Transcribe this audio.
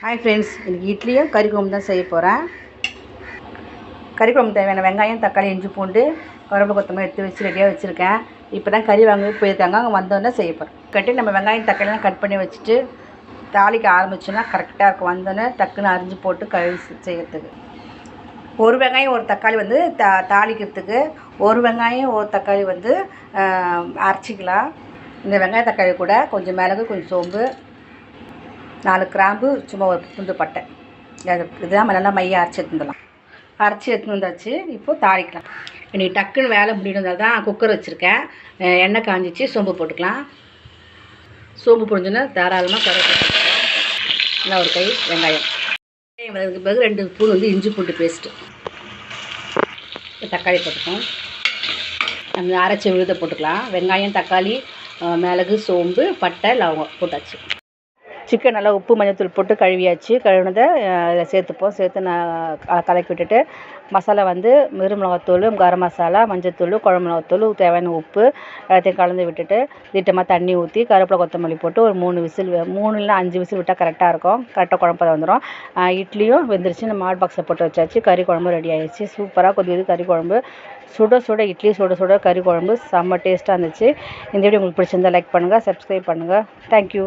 Hi friends, இன்றைக்கி இட்லியும் கறி குழம்பு தான் செய்ய போகிறேன். கறி குழம்பு தேவையான வெங்காயம், தக்காளி, இஞ்சி பூண்டு, கருவேப்பிலை, கொத்தமல்லி எடுத்து வச்சு ரெடியாக வச்சுருக்கேன். இப்போ தான் கறி வாங்க போயிருக்காங்க, அங்கே வந்தோடனே செய்ய போகிறேன். கட்டி நம்ம வெங்காயம் தக்காளிலாம் கட் பண்ணி வச்சுட்டு தாளிக்க ஆரம்பிச்சோன்னா கரெக்டாக இருக்கும். வந்தோடனே டக்குன்னு அரிஞ்சு போட்டு கழுவி செய்கிறதுக்கு. ஒரு வெங்காயம் ஒரு தக்காளி வந்து தாளிக்கிறதுக்கு, ஒரு வெங்காயம் ஒரு தக்காளி வந்து அரைச்சிக்கலாம். இந்த வெங்காய தக்காளி கூட கொஞ்சம் மிளகு, கொஞ்சம் சோம்பு, 4 கிராம்பு, சும்மா ஒரு துண்டு பட்டை, இதுதான் நல்லா மையம் அரைச்சி எடுத்துன்னு வந்தாச்சு. இப்போது தாளிக்கலாம். இன்றைக்கி டக்குன்னு வேலை முடியணுந்தால் தான் குக்கர் வச்சுருக்கேன். எண்ணெய் காஞ்சிச்சு, சோம்பு போட்டுக்கலாம். சோம்பு பொரிஞ்சோன்னா தாராளமாக கருவேப்பிலை போட்டுக்கலாம். நல்லா ஒரு கை வெங்காயம், அதுக்கு பிறகு 2 ஸ்பூன் வந்து இஞ்சி பூண்டு பேஸ்ட்டு, தக்காளி போட்டுக்கலாம். நம்ம அரைச்சி விழுத போட்டுக்கலாம். வெங்காயம், தக்காளி, மிளகு, சோம்பு, பட்டை, லவங்கம் போட்டாச்சு. சிக்கன் நல்லா உப்பு மஞ்சத்தூள் போட்டு கழுவியாச்சு. கழுவினதை சேர்த்துப்போம். சேர்த்து நான் கலக்கி விட்டுட்டு மசாலா வந்து மிளகாத்தூள், கரம் மசாலா, மஞ்சத்தூள், குழம்பு மிளகாத்தூள், தேவையான உப்பு எல்லாத்தையும் கலந்து விட்டுட்டு திட்டமாக தண்ணி ஊற்றி கருவேப்பிலை, கொத்தமல்லி போட்டு ஒரு 3 விசில் 3 இல்லை 5 விசில் விட்டால் கரெக்டாக இருக்கும். கரெக்டாக குழம்பு வந்துடும். இட்லியும் வெந்துருச்சு. நம்ம ஹாட் பாக்ஸில் போட்டு வச்சாச்சு. கறி குழம்பு ரெடி ஆகிடுச்சு. சூப்பராக கொதிக்குது கறி குழம்பு. சுட சுட இட்லி, சுட சுட கறி குழம்பு செம்ம டேஸ்ட்டாக இருந்துச்சு. இந்த வீடியோ உங்களுக்கு பிடிச்சிருந்தால் லைக் பண்ணுங்கள், சப்ஸ்கிரைப் பண்ணுங்கள். தேங்க்யூ.